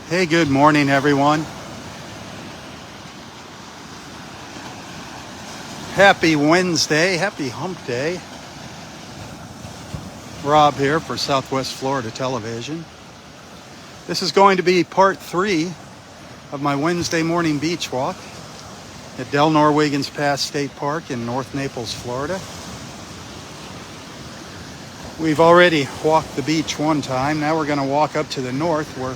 Hey, good morning, everyone. Happy Wednesday, happy hump day. Robb here for Southwest Florida Television. This is going to be part 3 of my Wednesday morning beach walk at Del Norwegians Pass State Park in North Naples, Florida. We've already walked the beach one time. Now we're going to walk up to the north. We're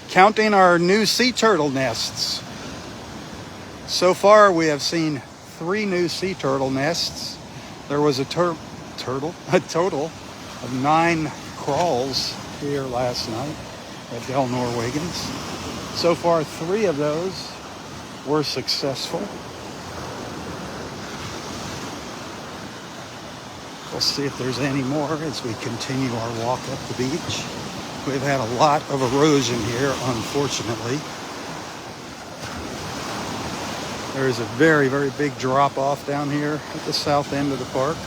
counting our new sea turtle nests. So far we have seen 3 new sea turtle nests. There was a total of 9 crawls here last night at Del Norwegians. So far 3 of those were successful. We'll see if there's any more as we continue our walk up the beach. We've had a lot of erosion here, unfortunately. There is a very, very big drop off down here at the south end of the park.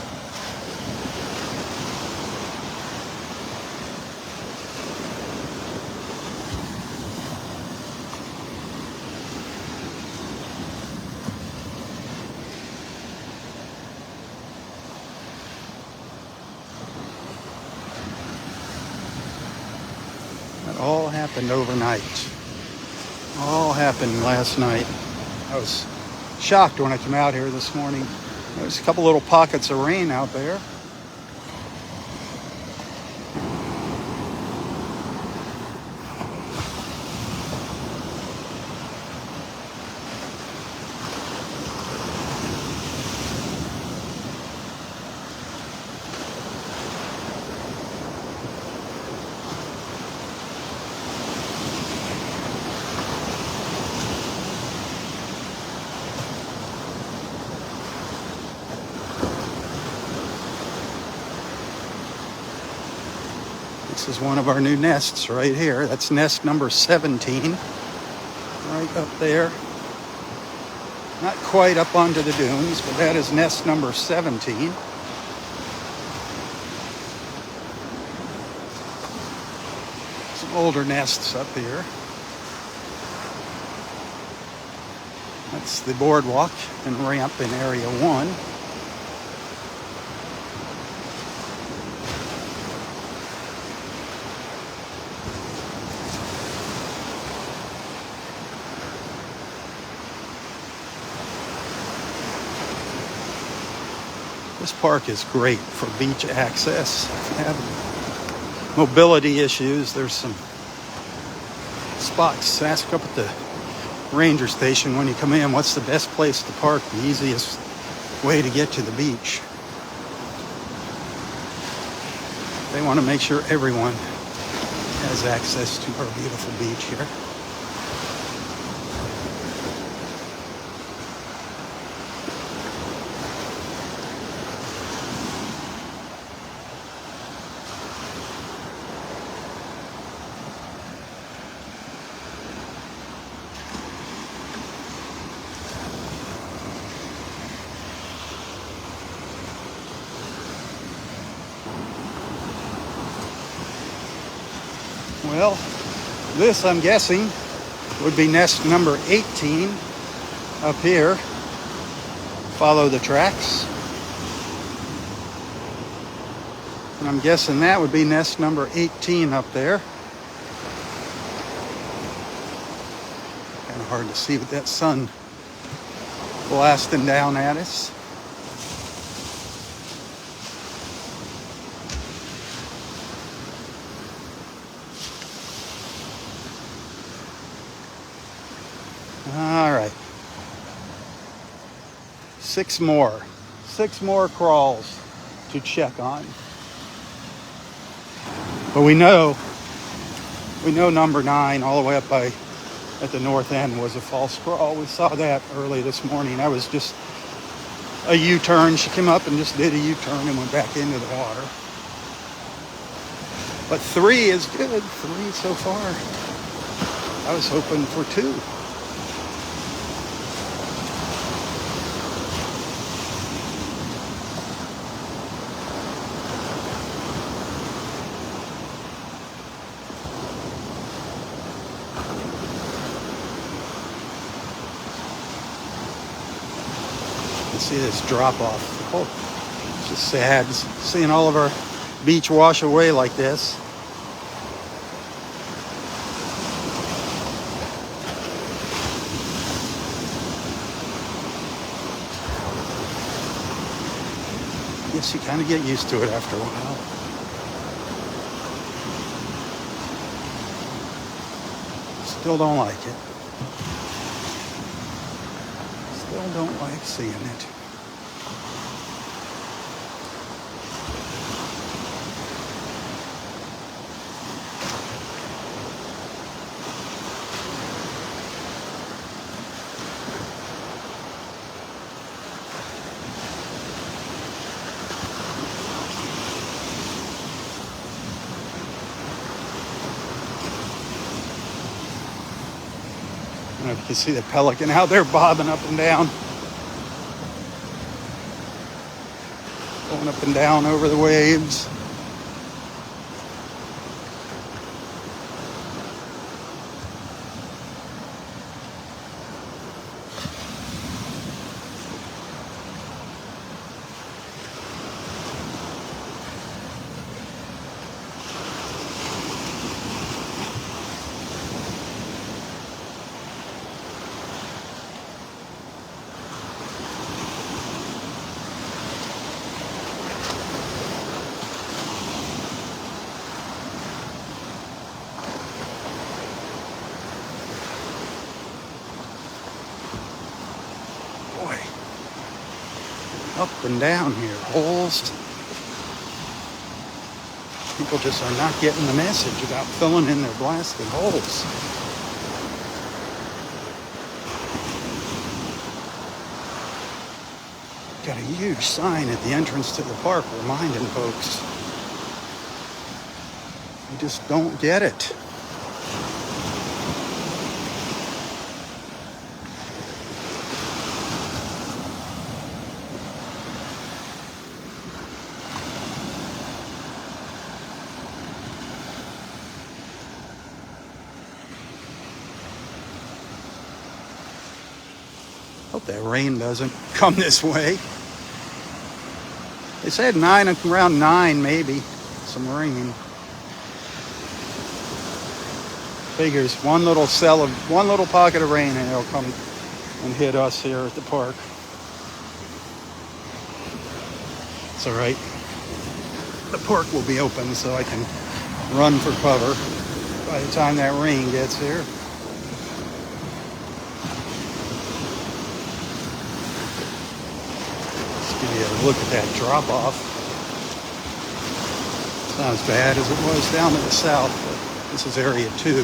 That all happened overnight. All happened last night. I was shocked when I came out here this morning. There's a couple little pockets of rain out there. This is one of our new nests right here. That's nest number 17. Right up there. Not quite up onto the dunes, but that is nest number 17. Some older nests up here. That's the boardwalk and ramp in area 1. This park is great for beach access. If you have mobility issues, there's some spots. Ask up at the ranger station when you come in, what's the best place to park, the easiest way to get to the beach. They want to make sure everyone has access to our beautiful beach here. Well, this, I'm guessing, would be nest number 18 up here. Follow the tracks. And I'm guessing that would be nest number 18 up there. Kind of hard to see with that sun blasting down at us. All right. 6 more. 6 more crawls to check on. But we know number 9 all the way up at the north end was a false crawl. We saw that early this morning. That was just a U-turn. She came up and just did a U-turn and went back into the water. But 3 is good. 3 so far. I was hoping for 2. See this drop off. Oh, it's just sad seeing all of our beach wash away like this. I guess you kind of get used to it after a while. Still don't like it. Still don't like seeing it. I don't know if you can see the pelican out there bobbing up and down. Going up and down over the waves. Up and down here, holes. People just are not getting the message about filling in their blasted holes. Got a huge sign at the entrance to the park reminding folks. You just don't get it. Hope that rain doesn't come this way. They said around 9 maybe, some rain. Figures one little pocket of rain and it'll come and hit us here at the park. It's all right. The park will be open so I can run for cover by the time that rain gets here. Look at that drop off. It's not as bad as it was down to the south, but this is area 2.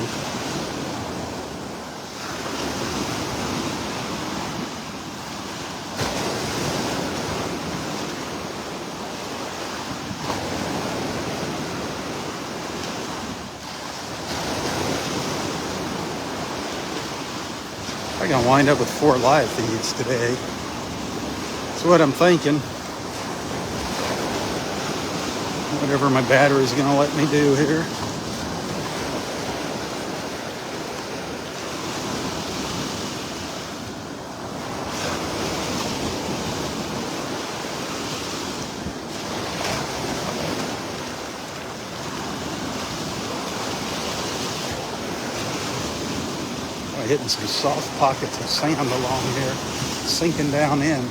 I'm gonna wind up with 4 live feeds today. That's what I'm thinking. Whatever my battery's gonna let me do here. I'm hitting some soft pockets of sand along here, sinking down in.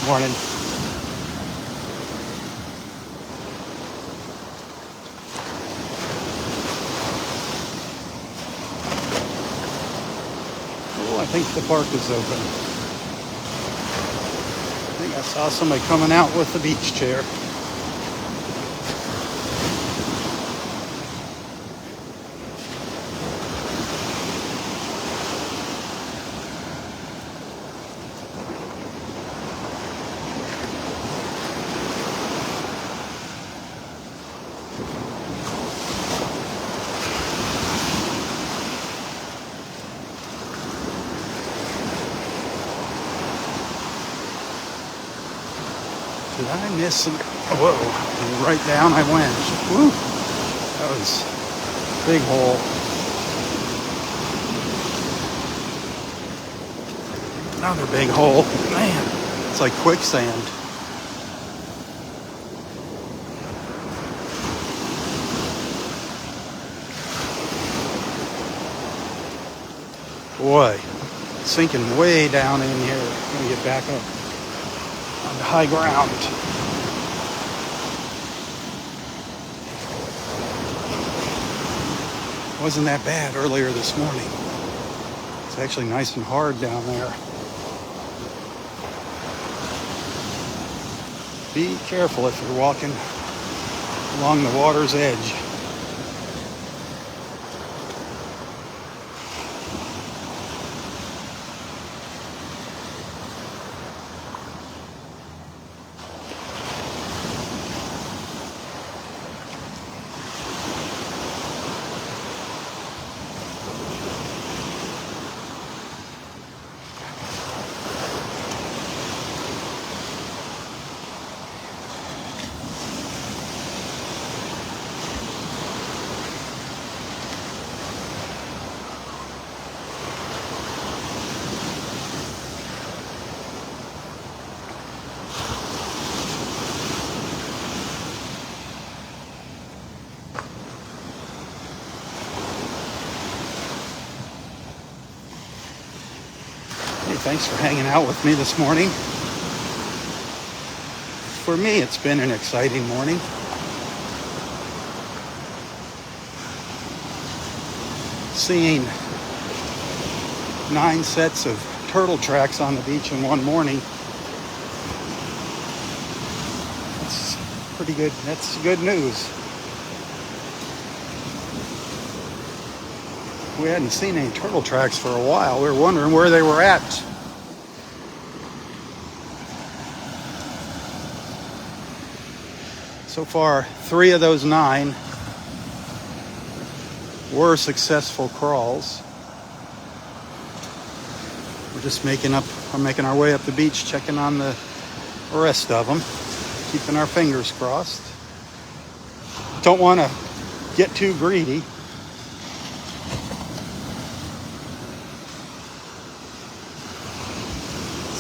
Morning. Oh, I think the park is open. I think I saw somebody coming out with the beach chair. Did I miss some? Whoa, and right down I went. Woo, that was a big hole. Another big hole. Man, it's like quicksand. Boy, sinking way down in here. I'm gonna get back up on the high ground. Wasn't that bad earlier this morning. It's actually nice and hard down there. Be careful if you're walking along the water's edge. Thanks for hanging out with me this morning. For me, it's been an exciting morning. Seeing 9 sets of turtle tracks on the beach in one morning. That's pretty good. That's good news. We hadn't seen any turtle tracks for a while. We were wondering where they were at. So far, 3 of those 9 were successful crawls. We're just making our way up the beach, checking on the rest of them, keeping our fingers crossed. Don't want to get too greedy.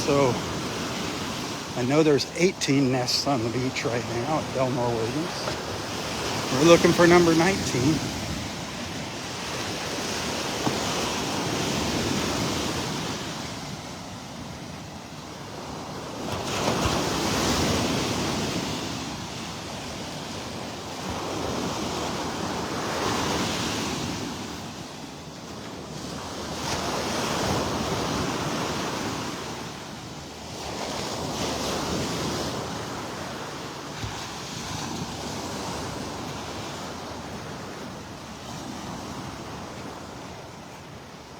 So I know there's 18 nests on the beach right now at Belmore Williams. We're looking for number 19.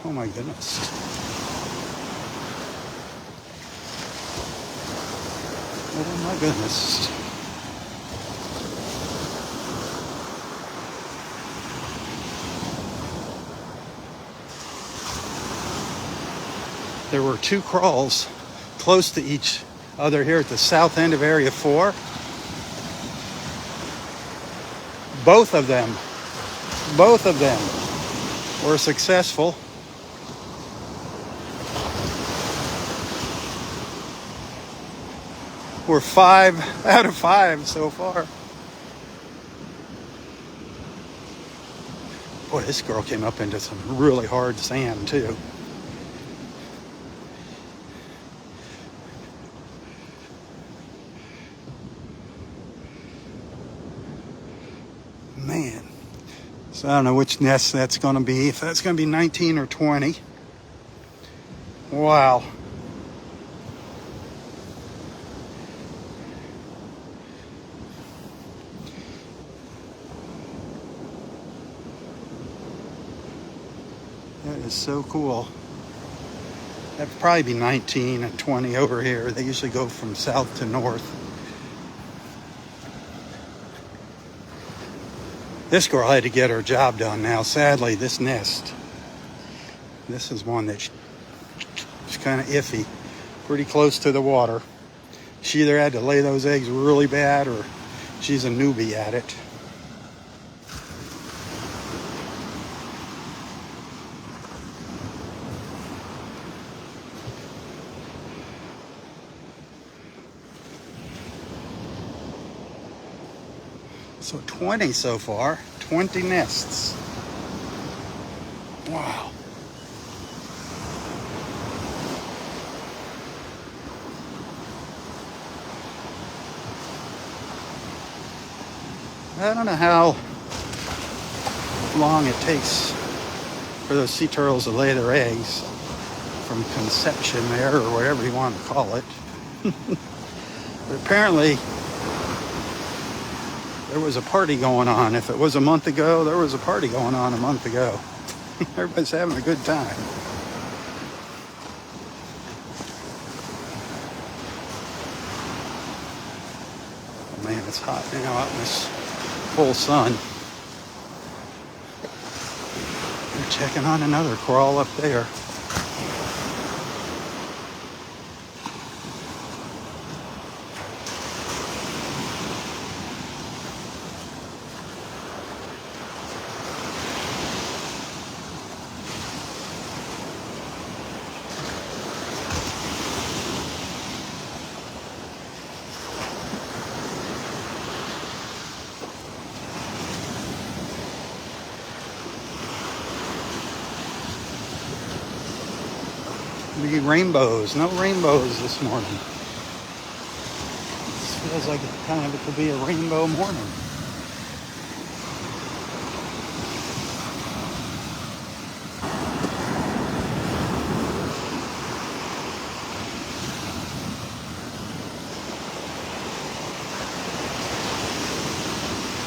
Oh my goodness. Oh my goodness. There were 2 crawls close to each other here at the south end of Area 4. Both of them were successful. We're 5 out of 5 so far. Boy, this girl came up into some really hard sand too. Man. So I don't know which nest that's going to be. If that's going to be 19 or 20. Wow. That is so cool. That'd probably be 19 and 20 over here. They usually go from south to north. This girl had to get her job done now. Sadly, this nest. This is one that's kind of iffy. Pretty close to the water. She either had to lay those eggs really bad or she's a newbie at it. So 20 so far, 20 nests. Wow. I don't know how long it takes for those sea turtles to lay their eggs from conception there, or whatever you want to call it. But apparently there was a party going on. If it was a month ago, there was a party going on a month ago. Everybody's having a good time. Oh man, it's hot now out in this full sun. They're checking on another crawl up there. Be rainbows. No rainbows this morning. This feels like it could be a rainbow morning.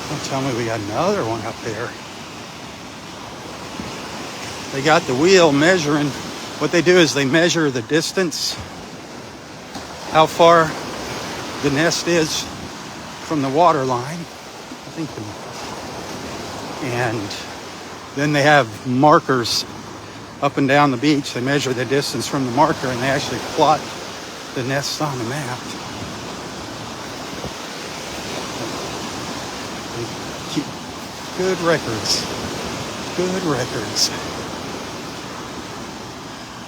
Don't tell me we got another one up there. They got the wheel measuring. What they do is they measure the distance, how far the nest is from the water line, I think, and then they have markers up and down the beach. They measure the distance from the marker and they actually plot the nests on the map. They keep good records,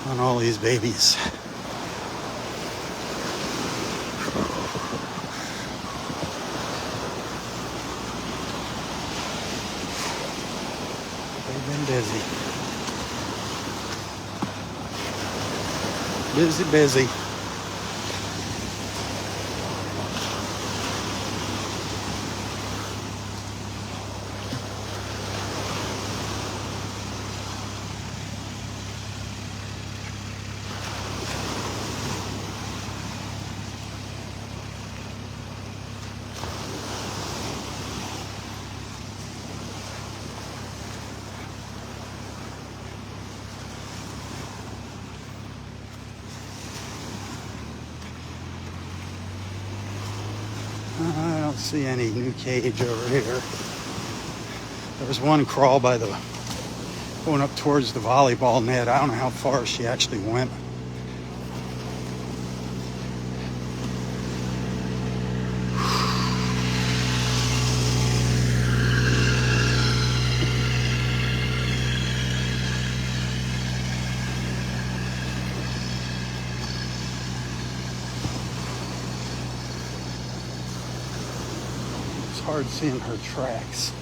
on all these babies. They've been busy. Busy. I don't see any new cage over here. There was one crawl by the, going up towards the volleyball net. I don't know how far she actually went. Hard seeing her tracks.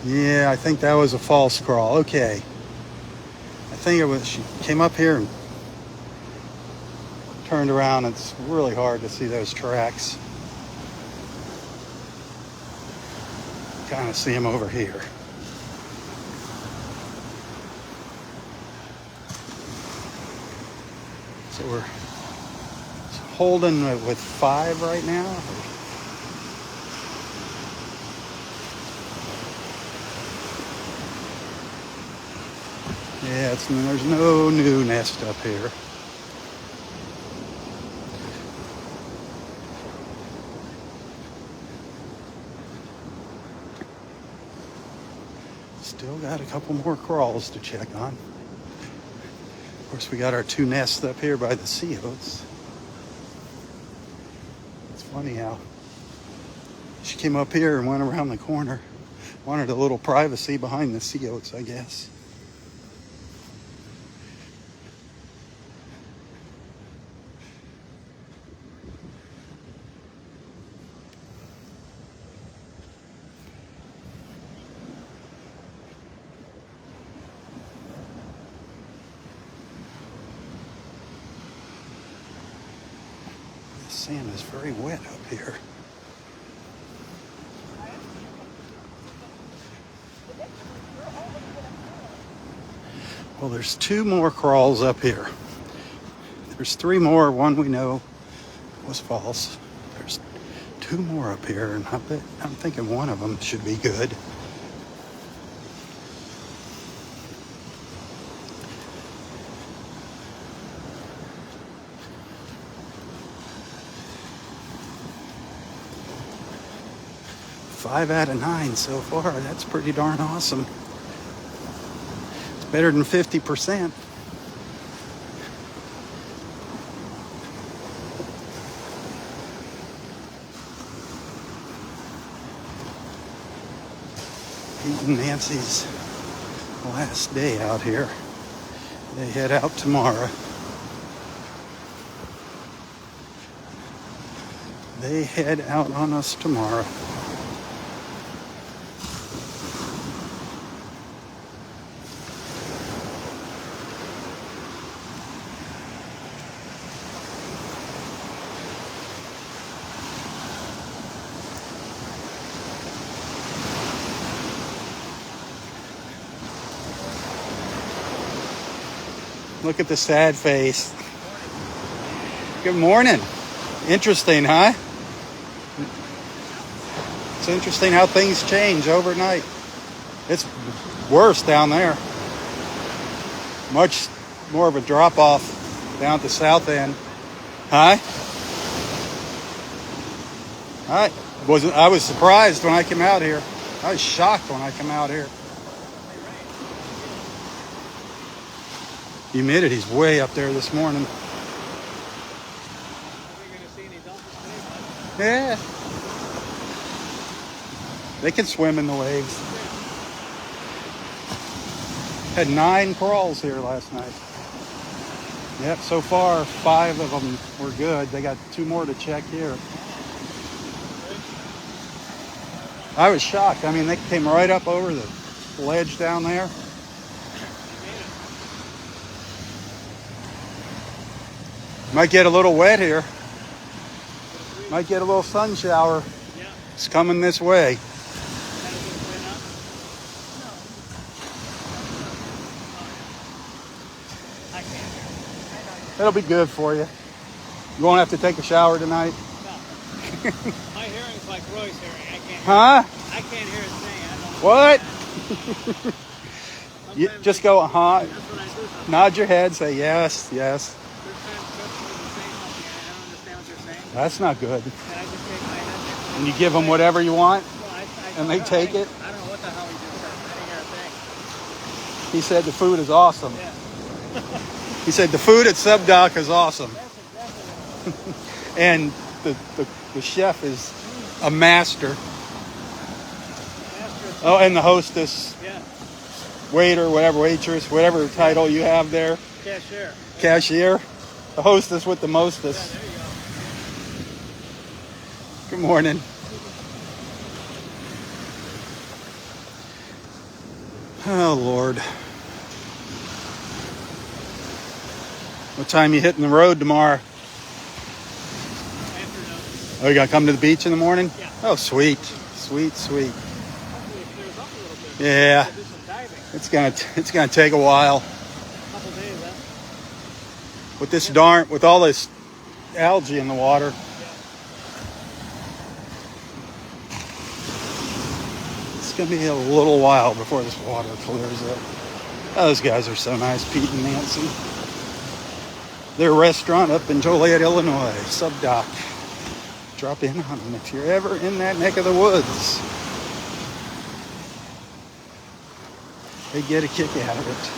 Yeah, I think that was a false crawl. Okay. I think it was, she came up here and turned around. It's really hard to see those tracks. Kind of see them over here. So we're holding with 5 right now. Yeah, there's no new nest up here. Still got a couple more crawls to check on. Of course, we got our 2 nests up here by the sea oats. It's funny how she came up here and went around the corner. Wanted a little privacy behind the sea oats, I guess. The sand is very wet up here. Well, there's 2 more crawls up here. There's 3 more. One we know was false. There's 2 more up here, and I'm thinking one of them should be good. Five out of 9 so far. That's pretty darn awesome. It's better than 50%. Pete and Nancy's last day out here. They head out tomorrow. They head out on us tomorrow. Look at the sad face. Good morning. Interesting, huh? It's interesting how things change overnight. It's worse down there. Much more of a drop-off down at the south end. Huh? I was surprised when I came out here. I was shocked when I came out here. Humidity's way up there this morning. Are we going to see any dolphins today? Yeah. They can swim in the waves. Had 9 crawls here last night. Yep, so far 5 of them were good. They got 2 more to check here. I was shocked. I mean, they came right up over the ledge down there. Might get a little wet here. Might get a little sun shower. Yeah. It's coming this way. How does it win up? I can't hear. It'll be good for you. You won't have to take a shower tonight. No. My hearing's like Roy's hearing. I can't hear. Huh? I can't hear it saying. I don't know. What? You just go, huh? That's what I do sometimes. Nod your head, say yes, yes. They're trying to say something. I don't understand what they're saying. That's not good. And I just shake my head. And you give them whatever you want, Well, I and they take it. I don't know what the hell he just said. I didn't hear a thing. He said the food is awesome. Yeah. He said the food at Subdoc is awesome. That's exactly what And the chef is a master. Master. Oh, and the hostess, Yeah. waiter, whatever, waitress, whatever title you have there. Cashier. Cashier. The hostess with the Yeah, mostess. there you go. Good morning. Oh, Lord. What time you hitting the road tomorrow? Afternoon. Oh, you got to come to the beach in the morning? Yeah. Oh, sweet. Sweet, sweet. Hopefully it clears up a little bit. Yeah. We'll do some diving. It's gonna take a while. Couple days, huh? With all this algae in the water. It's gonna be a little while before this water clears up. Oh, those guys are so nice, Pete and Nancy. Their restaurant up in Joliet, Illinois, Subdoc. Drop in on them if you're ever in that neck of the woods. they get a kick out of it.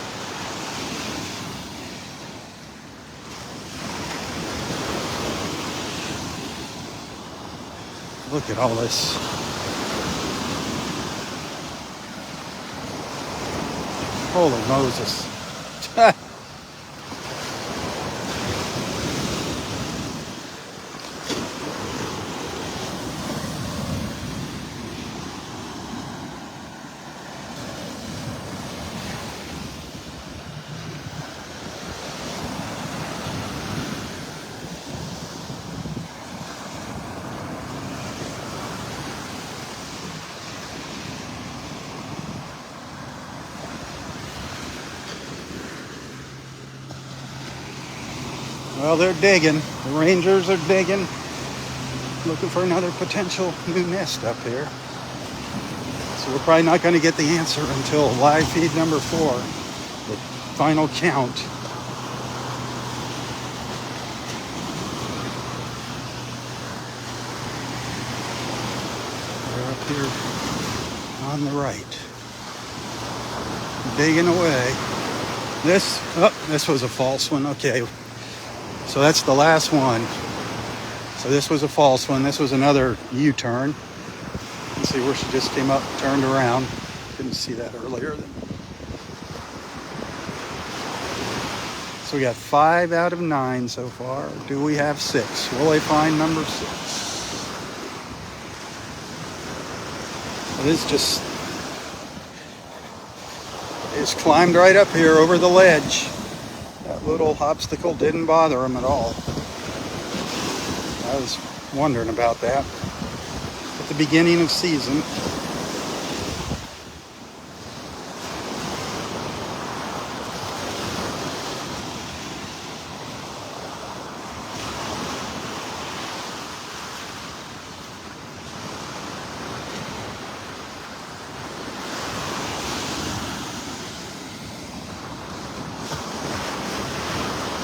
Look at all this. Holy Moses. Well, they're digging. The Rangers are digging. Looking for another potential new nest up here. So we're probably not going to get the answer until live feed number 4, the final count. They're up here on the right. Digging away. This was a false one. Okay. So that's the last one. So this was a false one. This was another U-turn. Let's see where she just came up, turned around. Couldn't see that earlier. So we got 5 out of 9 so far. Do we have 6? Will they find number 6? It's climbed right up here over the ledge. That little obstacle didn't bother him at all. I was wondering about that at the beginning of season.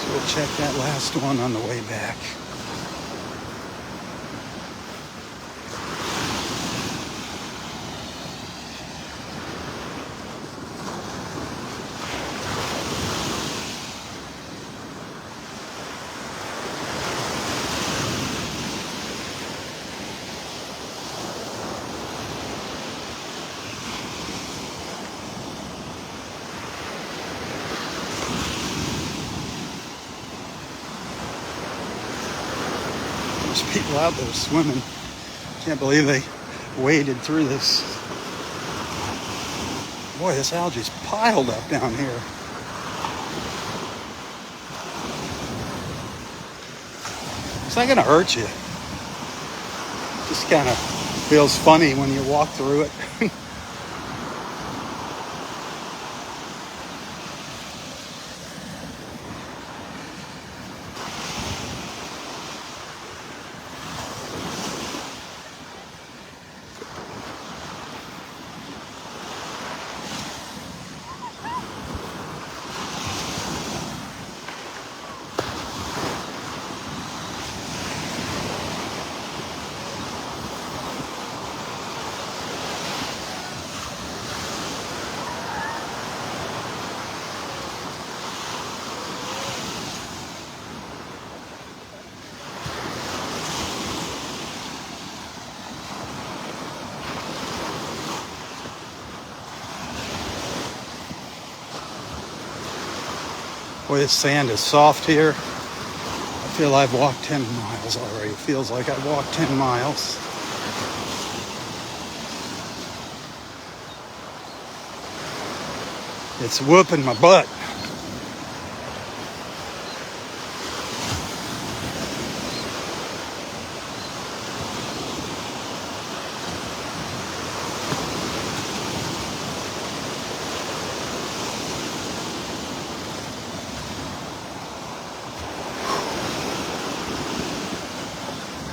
We'll check that last one on the way back. There's people out there swimming. Can't believe they waded through this. Boy, this algae's piled up down here. It's not gonna hurt you. Just kind of feels funny when you walk through it. Boy, this sand is soft here. I feel I've walked 10 miles already. It feels like I've walked 10 miles. It's whooping my butt.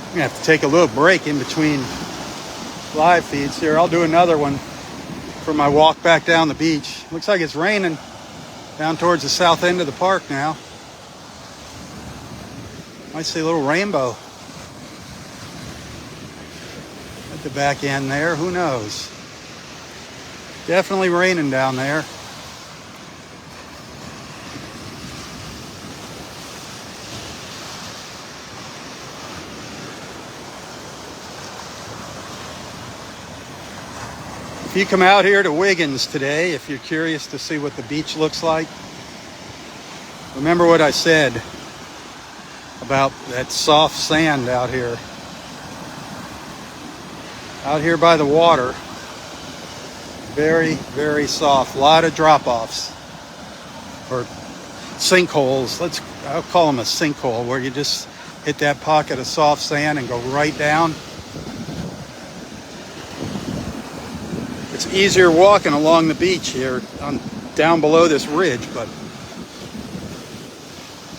I'm gonna have to take a little break in between live feeds here. I'll do another one for my walk back down the beach. Looks like it's raining down towards the south end of the park now. Might see a little rainbow at the back end there. Who knows? Definitely raining down there. If you come out here to Wiggins today, if you're curious to see what the beach looks like, remember what I said about that soft sand out here. Out here by the water, very, very soft. A lot of drop-offs or sinkholes. I'll call them a sinkhole, where you just hit that pocket of soft sand and go right down. It's easier walking along the beach here down below this ridge, but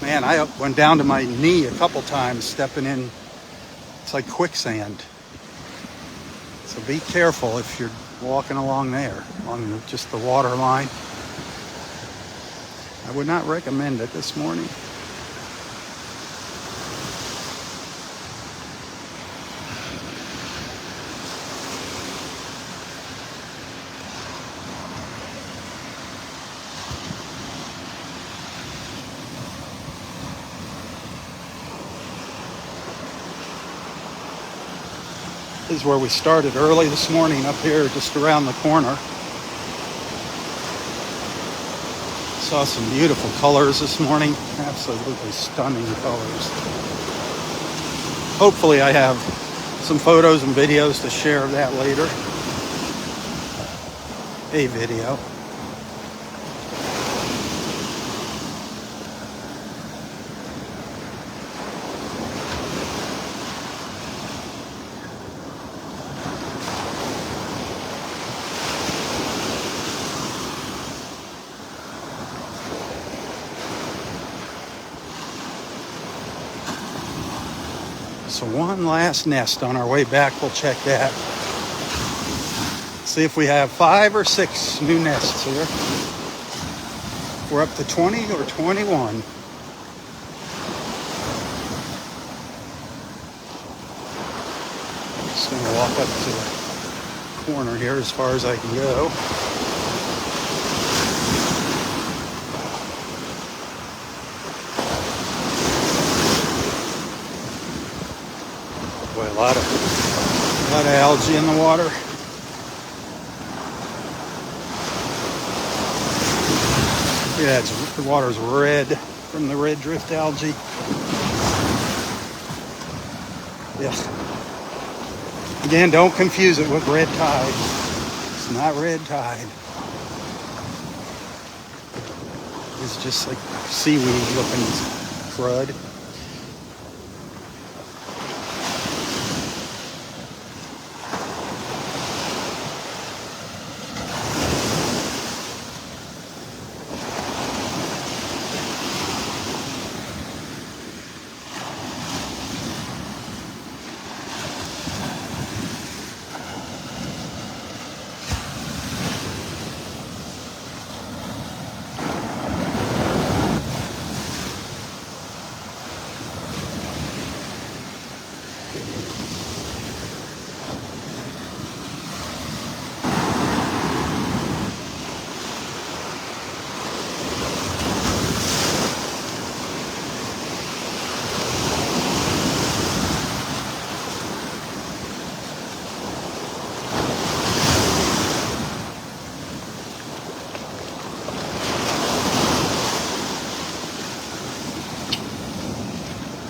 man, I went down to my knee a couple times stepping in. It's like quicksand. So be careful if you're walking along there, on just the water line. I would not recommend it this morning. This is where we started early this morning, up here just around the corner. Saw some beautiful colors this morning, absolutely stunning colors. Hopefully I have some photos and videos to share of that later. A video. So one last nest on our way back. We'll check that. See if we have 5 or 6 new nests here. We're up to 20 or 21. Just gonna walk up to the corner here as far as I can go. Boy, a lot of algae in the water. Yeah, the water's red from the red drift algae. Yeah. Again, don't confuse it with red tide. It's not red tide. It's just like seaweed looking crud.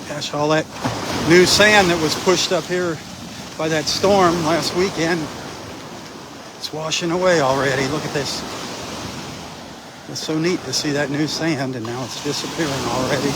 Gosh, all that new sand that was pushed up here by that storm last weekend, it's washing away already. Look at this. It's so neat to see that new sand, and now it's disappearing already.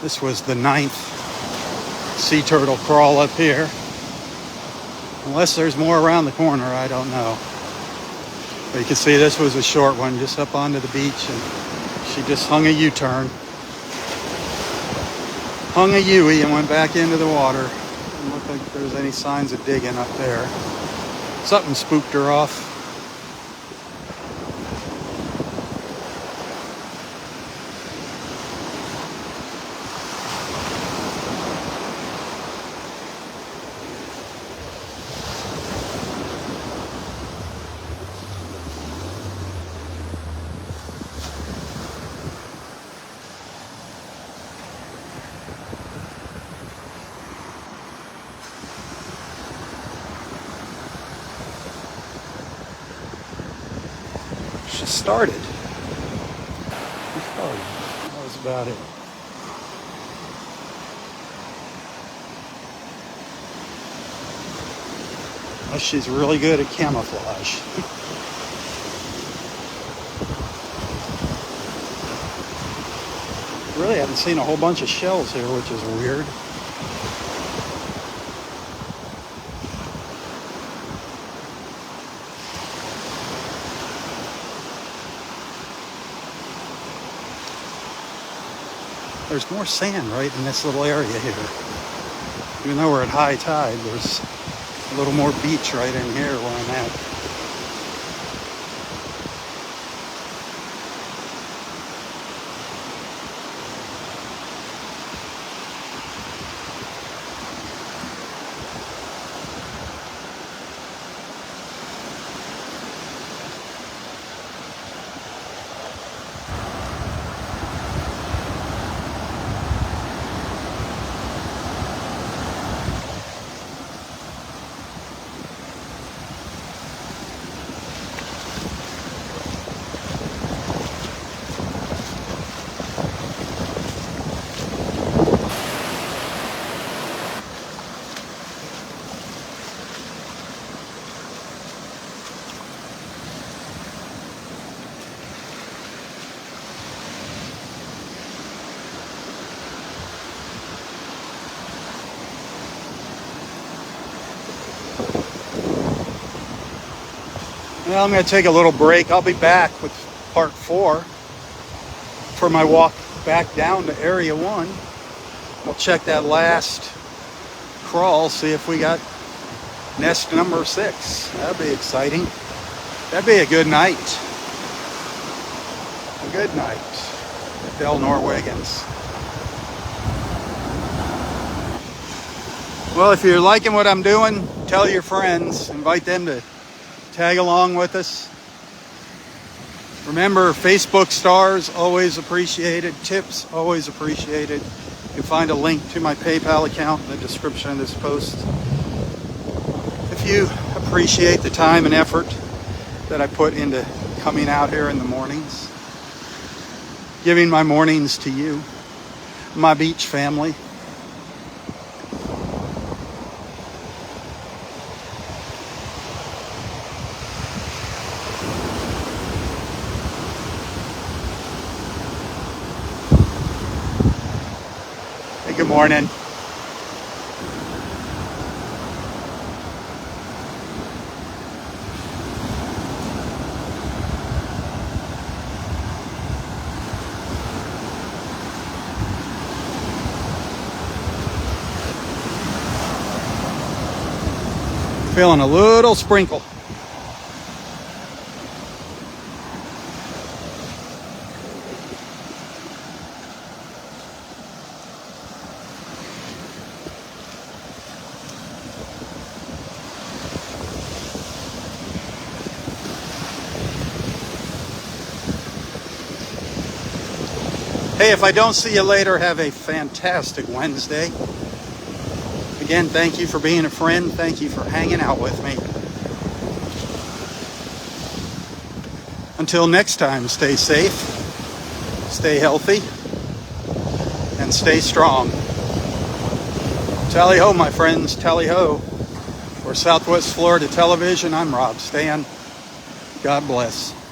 This was the 9th sea turtle crawl up here. Unless there's more around the corner, I don't know. But you can see this was a short one, just up onto the beach, and she just hung a U-turn. Hung a U-ey and went back into the water. Didn't look like there was any signs of digging up there. Something spooked her off. She started. That was about it. Well, she's really good at camouflage. Really haven't seen a whole bunch of shells here, which is weird. There's more sand right in this little area here. Even though we're at high tide, there's a little more beach right in here where I'm at. Well, I'm going to take a little break. I'll be back with part 4 for my walk back down to Area 1. We'll check that last crawl, see if we got nest number 6. That'd be exciting. That'd be a good night. A good night. Del Norwegians. Well, if you're liking what I'm doing, tell your friends. Invite them to tag along with us. Remember, Facebook stars, always appreciated. Tips, always appreciated. You can find a link to my PayPal account in the description of this post. If you appreciate the time and effort that I put into coming out here in the mornings, giving my mornings to you, my beach family. Good morning. Feeling a little sprinkle. Hey, if I don't see you later, have a fantastic Wednesday. Again, thank you for being a friend. Thank you for hanging out with me. Until next time, stay safe, stay healthy, and stay strong. Tally ho, my friends, tally ho. For Southwest Florida Television, I'm Robb. God bless.